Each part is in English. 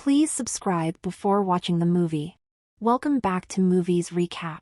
Please subscribe before watching the movie. Welcome back to Movies Recap.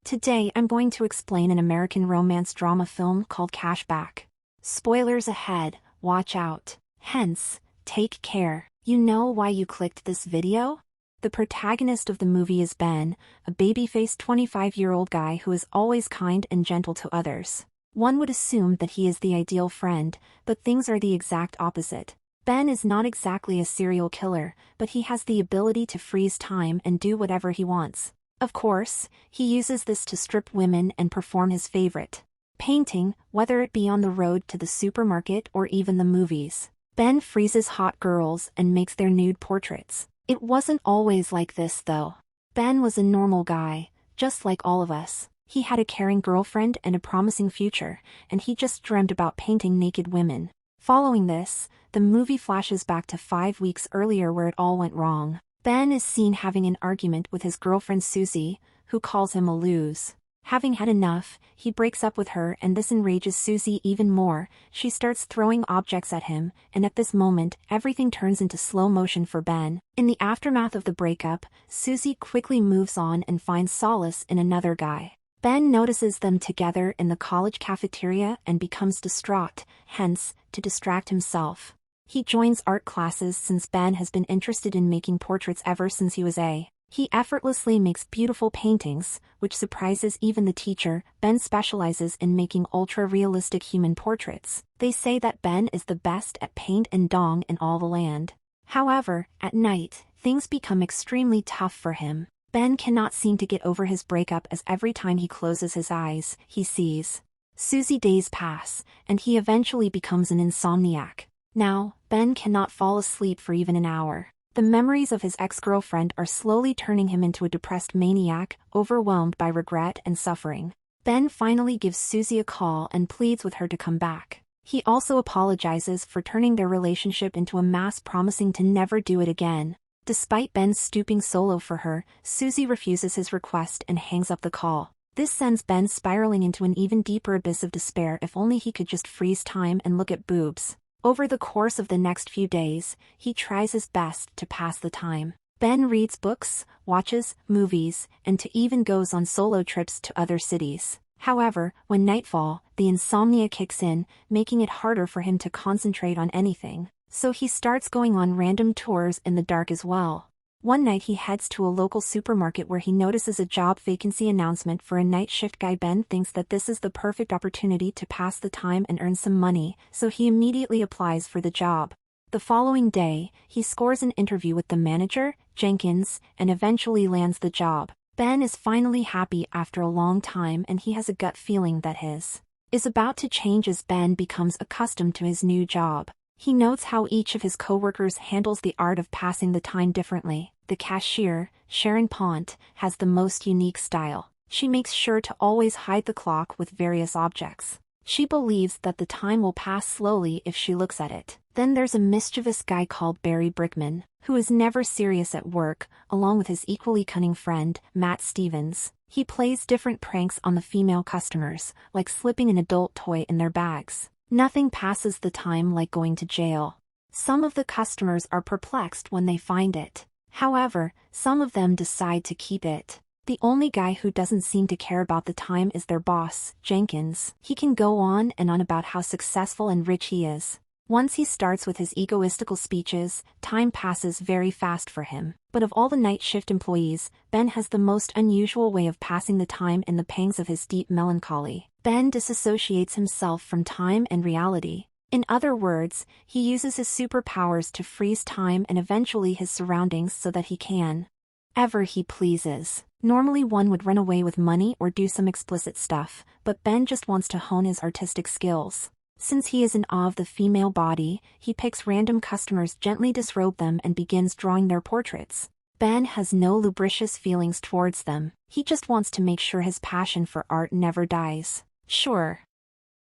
Today I'm going to explain an American romance drama film called Cashback. Spoilers ahead, watch out. Hence, take care. You know why you clicked this video? The protagonist of the movie is Ben, a baby-faced 25-year-old guy who is always kind and gentle to others. One would assume that he is the ideal friend, but things are the exact opposite. Ben is not exactly a serial killer, but he has the ability to freeze time and do whatever he wants. Of course, he uses this to strip women and perform his favorite: painting, whether it be on the road to the supermarket or even the movies. Ben freezes hot girls and makes their nude portraits. It wasn't always like this though. Ben was a normal guy, just like all of us. He had a caring girlfriend and a promising future, and he just dreamt about painting naked women. Following this, the movie flashes back to 5 weeks earlier where it all went wrong. Ben is seen having an argument with his girlfriend Susie, who calls him a lose. Having had enough, he breaks up with her, and this enrages Susie even more. She starts throwing objects at him, and at this moment, everything turns into slow motion for Ben. In the aftermath of the breakup, Susie quickly moves on and finds solace in another guy. Ben notices them together in the college cafeteria and becomes distraught, hence, to distract himself. He joins art classes since Ben has been interested in making portraits ever since he was a. He effortlessly makes beautiful paintings, which surprises even the teacher. Ben specializes in making ultra-realistic human portraits. They say that Ben is the best at paint and dong in all the land. However, at night, things become extremely tough for him. Ben cannot seem to get over his breakup, as every time he closes his eyes, he sees Susie. Days pass, and he eventually becomes an insomniac. Now, Ben cannot fall asleep for even an hour. The memories of his ex-girlfriend are slowly turning him into a depressed maniac, overwhelmed by regret and suffering. Ben finally gives Susie a call and pleads with her to come back. He also apologizes for turning their relationship into a mess, promising to never do it again. Despite Ben stooping solo for her, Susie refuses his request and hangs up the call. This sends Ben spiraling into an even deeper abyss of despair. If only he could just freeze time and look at boobs. Over the course of the next few days, he tries his best to pass the time. Ben reads books, watches movies, and even goes on solo trips to other cities. However, when nightfall, the insomnia kicks in, making it harder for him to concentrate on anything. So he starts going on random tours in the dark as well. One night he heads to a local supermarket where he notices a job vacancy announcement for a night shift guy. Ben thinks that this is the perfect opportunity to pass the time and earn some money, so he immediately applies for the job. The following day, he scores an interview with the manager, Jenkins, and eventually lands the job. Ben is finally happy after a long time, and he has a gut feeling that his is about to change as Ben becomes accustomed to his new job. He notes how each of his co-workers handles the art of passing the time differently. The cashier, Sharon Pont, has the most unique style. She makes sure to always hide the clock with various objects. She believes that the time will pass slowly if she looks at it. Then there's a mischievous guy called Barry Brickman, who is never serious at work, along with his equally cunning friend, Matt Stevens. He plays different pranks on the female customers, like slipping an adult toy in their bags. Nothing passes the time like going to jail. Some of the customers are perplexed when they find it. However, some of them decide to keep it. The only guy who doesn't seem to care about the time is their boss, Jenkins. He can go on and on about how successful and rich he is. Once he starts with his egoistical speeches, time passes very fast for him. But of all the night shift employees, Ben has the most unusual way of passing the time in the pangs of his deep melancholy. Ben disassociates himself from time and reality. In other words, he uses his superpowers to freeze time and eventually his surroundings so that he can ever he pleases. Normally one would run away with money or do some explicit stuff, but Ben just wants to hone his artistic skills. Since he is in awe of the female body, he picks random customers, gently disrobe them, and begins drawing their portraits. Ben has no lubricious feelings towards them. He just wants to make sure his passion for art never dies. Sure.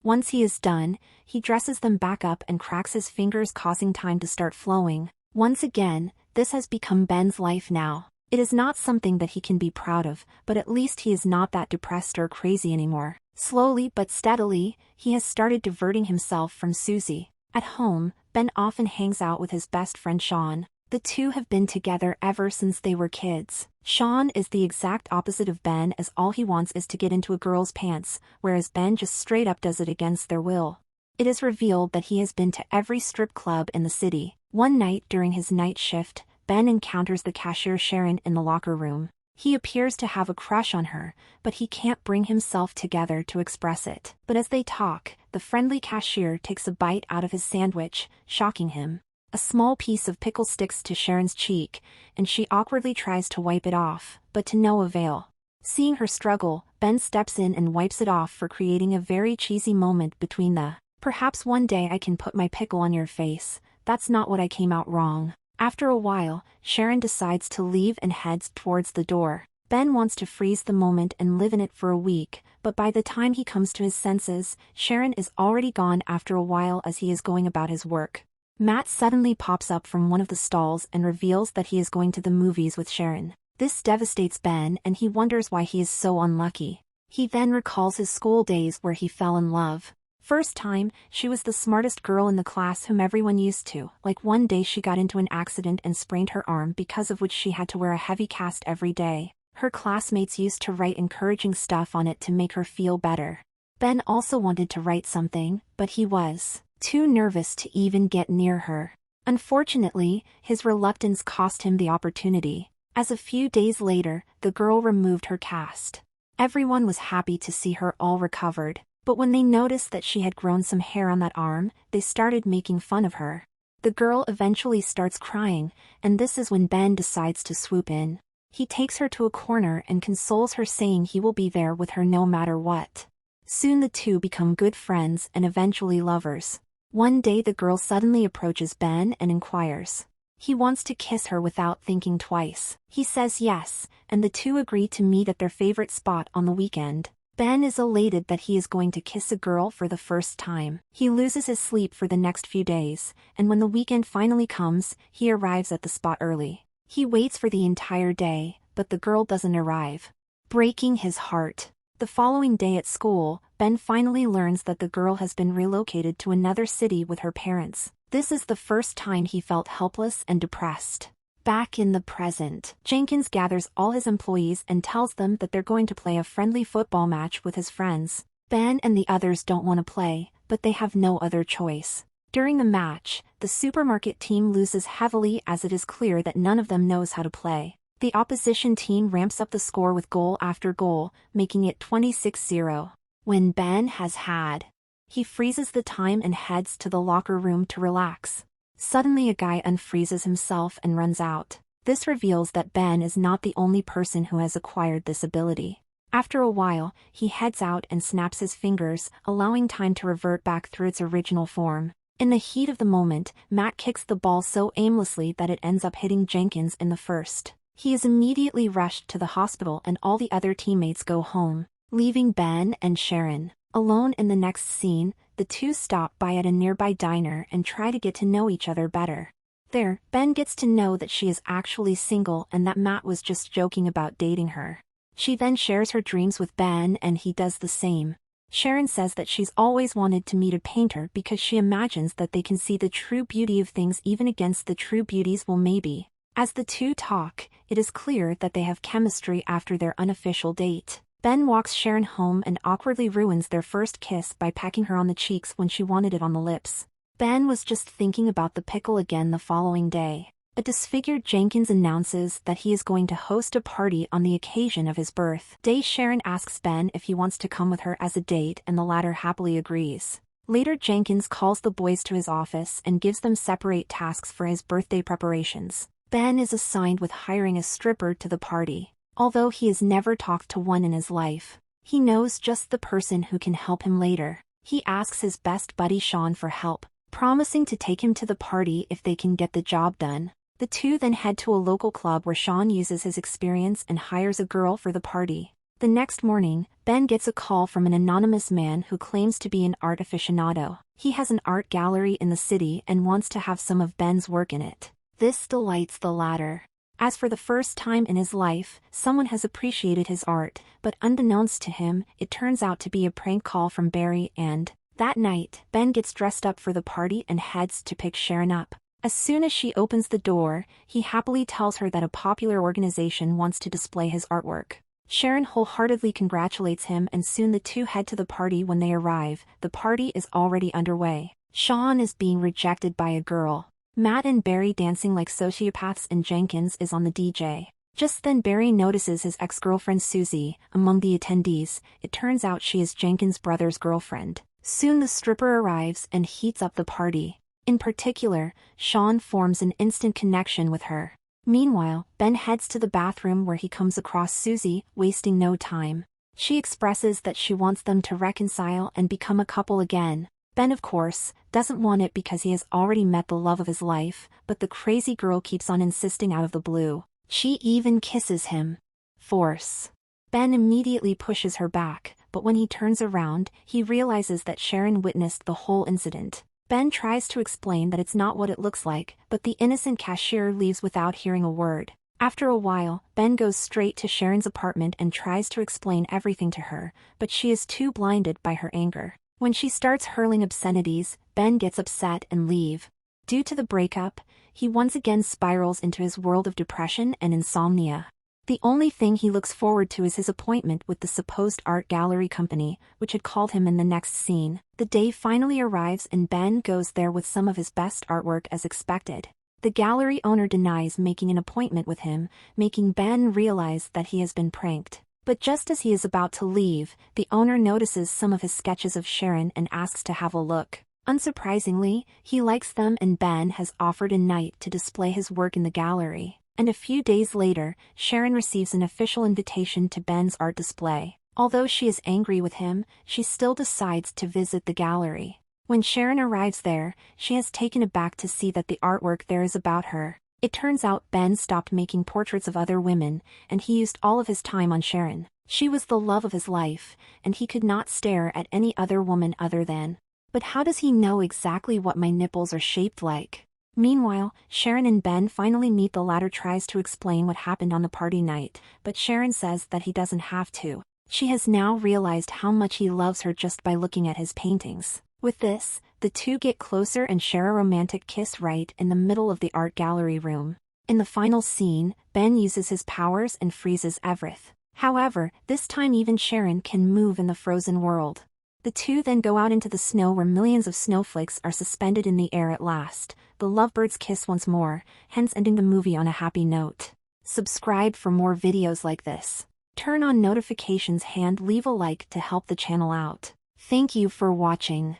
Once he is done, he dresses them back up and cracks his fingers, causing time to start flowing. Once again, this has become Ben's life now. It is not something that he can be proud of, but at least he is not that depressed or crazy anymore. Slowly but steadily, he has started diverting himself from Susie. At home, Ben often hangs out with his best friend Sean. The two have been together ever since they were kids. Sean is the exact opposite of Ben, as all he wants is to get into a girl's pants, whereas Ben just straight up does it against their will. It is revealed that he has been to every strip club in the city. One night during his night shift, Ben encounters the cashier Sharon in the locker room. He appears to have a crush on her, but he can't bring himself together to express it. But as they talk, the friendly cashier takes a bite out of his sandwich, shocking him. A small piece of pickle sticks to Sharon's cheek, and she awkwardly tries to wipe it off, but to no avail. Seeing her struggle, Ben steps in and wipes it off for creating a very cheesy moment between the "perhaps one day I can put my pickle on your face, that's not what I came out wrong." After a while, Sharon decides to leave and heads towards the door. Ben wants to freeze the moment and live in it for a week, but by the time he comes to his senses, Sharon is already gone after a while as he is going about his work. Matt suddenly pops up from one of the stalls and reveals that he is going to the movies with Sharon. This devastates Ben and he wonders why he is so unlucky. He then recalls his school days where he fell in love. First time, she was the smartest girl in the class whom everyone used to. Like one day she got into an accident and sprained her arm, because of which she had to wear a heavy cast every day. Her classmates used to write encouraging stuff on it to make her feel better. Ben also wanted to write something, but he was too nervous to even get near her. Unfortunately, his reluctance cost him the opportunity, as a few days later, the girl removed her cast. Everyone was happy to see her all recovered, but when they noticed that she had grown some hair on that arm, they started making fun of her. The girl eventually starts crying, and this is when Ben decides to swoop in. He takes her to a corner and consoles her, saying he will be there with her no matter what. Soon the two become good friends and eventually lovers. One day the girl suddenly approaches Ben and inquires. He wants to kiss her without thinking twice. He says yes, and the two agree to meet at their favorite spot on the weekend. Ben is elated that he is going to kiss a girl for the first time. He loses his sleep for the next few days, and when the weekend finally comes, he arrives at the spot early. He waits for the entire day, but the girl doesn't arrive, breaking his heart. The following day at school, Ben finally learns that the girl has been relocated to another city with her parents. This is the first time he felt helpless and depressed. Back in the present, Jenkins gathers all his employees and tells them that they're going to play a friendly football match with his friends. Ben and the others don't want to play, but they have no other choice. During the match, the supermarket team loses heavily as it is clear that none of them knows how to play. The opposition team ramps up the score with goal after goal, making it 26-0. When Ben has had, he freezes the time and heads to the locker room to relax. Suddenly a guy unfreezes himself and runs out. This reveals that Ben is not the only person who has acquired this ability. After a while, he heads out and snaps his fingers, allowing time to revert back through its original form. In the heat of the moment, Matt kicks the ball so aimlessly that it ends up hitting Jenkins in the first. He is immediately rushed to the hospital and all the other teammates go home, leaving Ben and Sharon alone. In the next scene, the two stop by at a nearby diner and try to get to know each other better. There, Ben gets to know that she is actually single and that Matt was just joking about dating her. She then shares her dreams with Ben and he does the same. Sharon says that she's always wanted to meet a painter because she imagines that they can see the true beauty of things even against the true beauties. Well, maybe. As the two talk, it is clear that they have chemistry after their unofficial date. Ben walks Sharon home and awkwardly ruins their first kiss by pecking her on the cheeks when she wanted it on the lips. Ben was just thinking about the pickle again the following day. A disfigured Jenkins announces that he is going to host a party on the occasion of his birthday. Sharon asks Ben if he wants to come with her as a date and the latter happily agrees. Later, Jenkins calls the boys to his office and gives them separate tasks for his birthday preparations. Ben is assigned with hiring a stripper to the party. Although he has never talked to one in his life, he knows just the person who can help him later. He asks his best buddy Sean for help, promising to take him to the party if they can get the job done. The two then head to a local club where Sean uses his experience and hires a girl for the party. The next morning, Ben gets a call from an anonymous man who claims to be an art aficionado. He has an art gallery in the city and wants to have some of Ben's work in it. This delights the latter, as for the first time in his life, someone has appreciated his art, but unbeknownst to him, it turns out to be a prank call from Barry and, that night, Ben gets dressed up for the party and heads to pick Sharon up. As soon as she opens the door, he happily tells her that a popular organization wants to display his artwork. Sharon wholeheartedly congratulates him and soon the two head to the party. When they arrive, the party is already underway. Sean is being rejected by a girl. Matt and Barry dancing like sociopaths and Jenkins is on the DJ. Just then Barry notices his ex-girlfriend Susie among the attendees. It turns out she is Jenkins' brother's girlfriend. Soon the stripper arrives and heats up the party. In particular, Sean forms an instant connection with her. Meanwhile, Ben heads to the bathroom where he comes across Susie, wasting no time. She expresses that she wants them to reconcile and become a couple again. Ben, of course, doesn't want it because he has already met the love of his life, but the crazy girl keeps on insisting out of the blue. She even kisses him. Force. Ben immediately pushes her back, but when he turns around, he realizes that Sharon witnessed the whole incident. Ben tries to explain that it's not what it looks like, but the innocent cashier leaves without hearing a word. After a while, Ben goes straight to Sharon's apartment and tries to explain everything to her, but she is too blinded by her anger. When she starts hurling obscenities, Ben gets upset and leaves. Due to the breakup, he once again spirals into his world of depression and insomnia. The only thing he looks forward to is his appointment with the supposed art gallery company, which had called him in the next scene. The day finally arrives and Ben goes there with some of his best artwork as expected. The gallery owner denies making an appointment with him, making Ben realize that he has been pranked. But just as he is about to leave, the owner notices some of his sketches of Sharon and asks to have a look. Unsurprisingly, he likes them and Ben has offered a night to display his work in the gallery. And a few days later, Sharon receives an official invitation to Ben's art display. Although she is angry with him, she still decides to visit the gallery. When Sharon arrives there, she is taken aback to see that the artwork there is about her. It turns out Ben stopped making portraits of other women, and he used all of his time on Sharon. She was the love of his life, and he could not stare at any other woman other than. But how does he know exactly what my nipples are shaped like? Meanwhile, Sharon and Ben finally meet. The latter tries to explain what happened on the party night, but Sharon says that he doesn't have to. She has now realized how much he loves her just by looking at his paintings. With this, the two get closer and share a romantic kiss right in the middle of the art gallery room. In the final scene, Ben uses his powers and freezes everything. However, this time even Sharon can move in the frozen world. The two then go out into the snow where millions of snowflakes are suspended in the air at last. The lovebirds kiss once more, hence ending the movie on a happy note. Subscribe for more videos like this. Turn on notifications and leave a like to help the channel out. Thank you for watching.